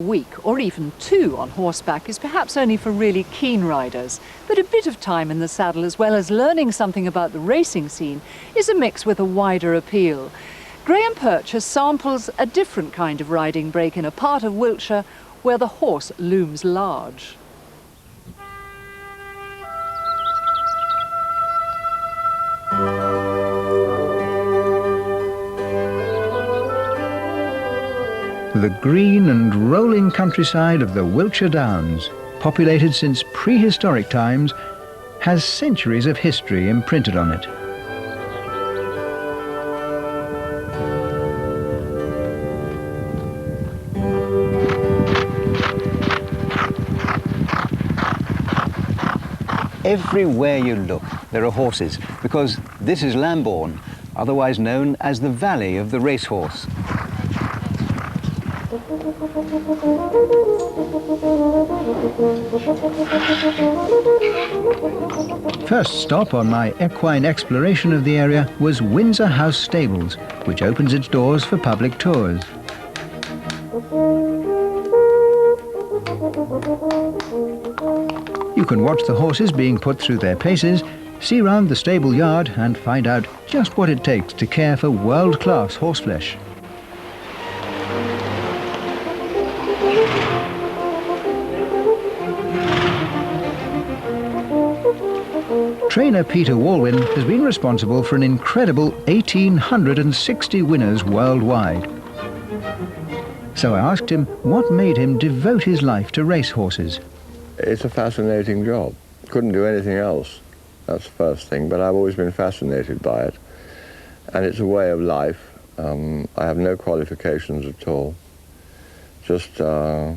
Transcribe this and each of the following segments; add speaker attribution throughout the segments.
Speaker 1: Week or even 2 on horseback is perhaps only for really keen riders, but a bit of time in the saddle as well as learning something about the racing scene is a mix with a wider appeal. Graham Purchas samples a different kind of riding break in a part of Wiltshire where the horse looms large.
Speaker 2: The green and rolling countryside of the Wiltshire Downs, populated since prehistoric times, has centuries of history imprinted on it. Everywhere you look, there are horses, because this is Lambourne, otherwise known as the Valley of the Racehorse. First stop on my equine exploration of the area was Windsor House Stables, which opens its doors for public tours. You can watch the horses being put through their paces, see round the stable yard and find out just what it takes to care for world-class horseflesh. Trainer Peter Walwyn has been responsible for an incredible 1,860 winners worldwide. So I asked him what made him devote his life to racehorses.
Speaker 3: It's a fascinating job. Couldn't do anything else. That's the first thing, but I've always been fascinated by it. And it's a way of life. I have no qualifications at all. Just, I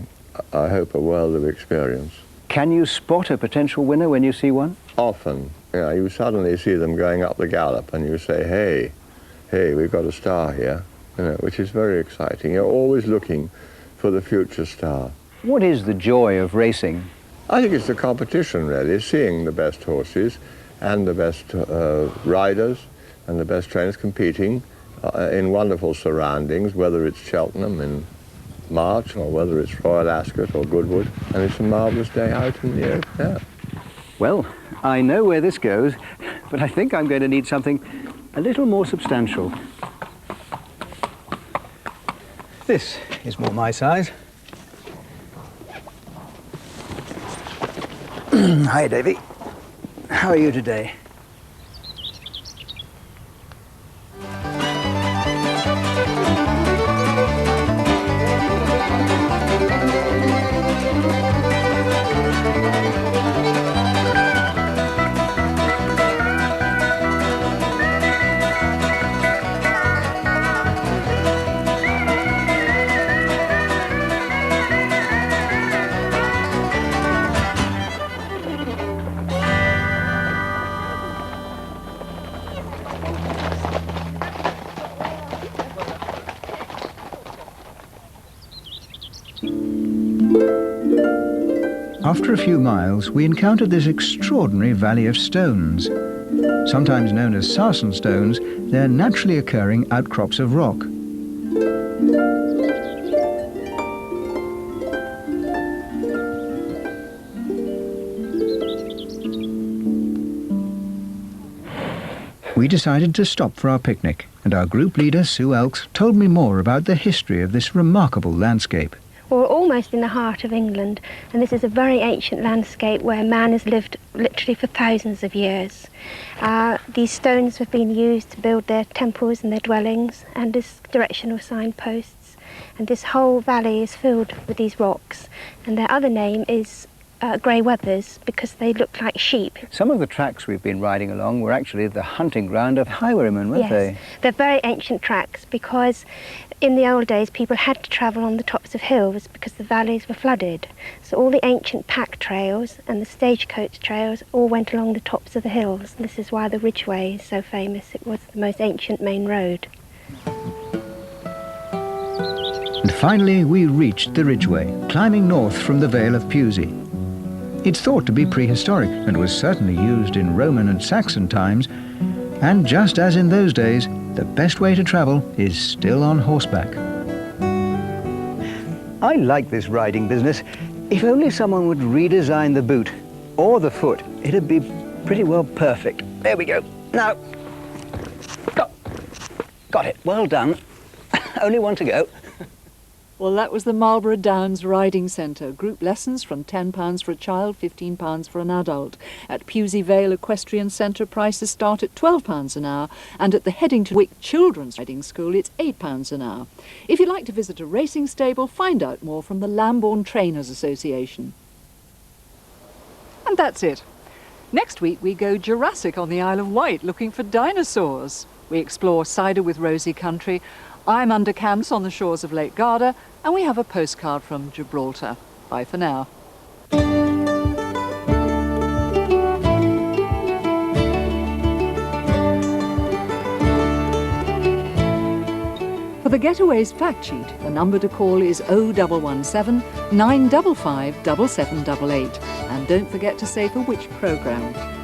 Speaker 3: hope, a world of experience.
Speaker 2: Can you spot a potential winner when you see one?
Speaker 3: Often. Yeah, you suddenly see them going up the gallop and you say, hey, we've got a star here, which is very exciting. You're always looking for the future star.
Speaker 2: What is the joy of racing?
Speaker 3: I think it's the competition, really, seeing the best horses and the best riders and the best trainers competing in wonderful surroundings, whether it's Cheltenham in March or whether it's Royal Ascot or Goodwood, and it's a marvellous day out in the open air.
Speaker 2: Well, I know where this goes, but I think I'm going to need something a little more substantial. This is more my size. Hi, Davy. How are you today? After a few miles, we encountered this extraordinary valley of stones. Sometimes known as sarsen stones, they're naturally occurring outcrops of rock. We decided to stop for our picnic, and our group leader, Sue Elks, told me more about the history of this remarkable landscape.
Speaker 4: We're almost in the heart of England, and this is a very ancient landscape where man has lived literally for thousands of years. These stones have been used to build their temples and their dwellings, and as directional signposts. And this whole valley is filled with these rocks, and their other name is grey wethers because they look like sheep.
Speaker 2: Some of the tracks we've been riding along were actually the hunting ground of highwaymen, weren't they?
Speaker 4: Yes, they're very ancient tracks because in the old days people had to travel on the tops of hills because the valleys were flooded. So all the ancient pack trails and the stagecoach trails all went along the tops of the hills. This is why the Ridgeway is so famous. It was the most ancient main road.
Speaker 2: And finally we reached the Ridgeway, climbing north from the Vale of Pewsey. It's thought to be prehistoric and was certainly used in Roman and Saxon times, and just as in those days, the best way to travel is still on horseback. I like this riding business. If only someone would redesign the boot or the foot, it'd be pretty well perfect. There we go. Now, got it. Well done. Only one to go.
Speaker 1: Well, that was the Marlborough Downs Riding Centre. Group lessons from £10 for a child, £15 for an adult. At Pewsey Vale Equestrian Centre, prices start at £12 an hour, and at the Headington Wick Children's Riding School, it's £8 an hour. If you'd like to visit a racing stable, find out more from the Lambourne Trainers Association. And that's it. Next week we go Jurassic on the Isle of Wight, looking for dinosaurs. We explore Cider with Rosie country. I'm under canvas on the shores of Lake Garda, and we have a postcard from Gibraltar. Bye for now. For the Getaways fact sheet, the number to call is 0117 955 7788. And don't forget to say for which programme.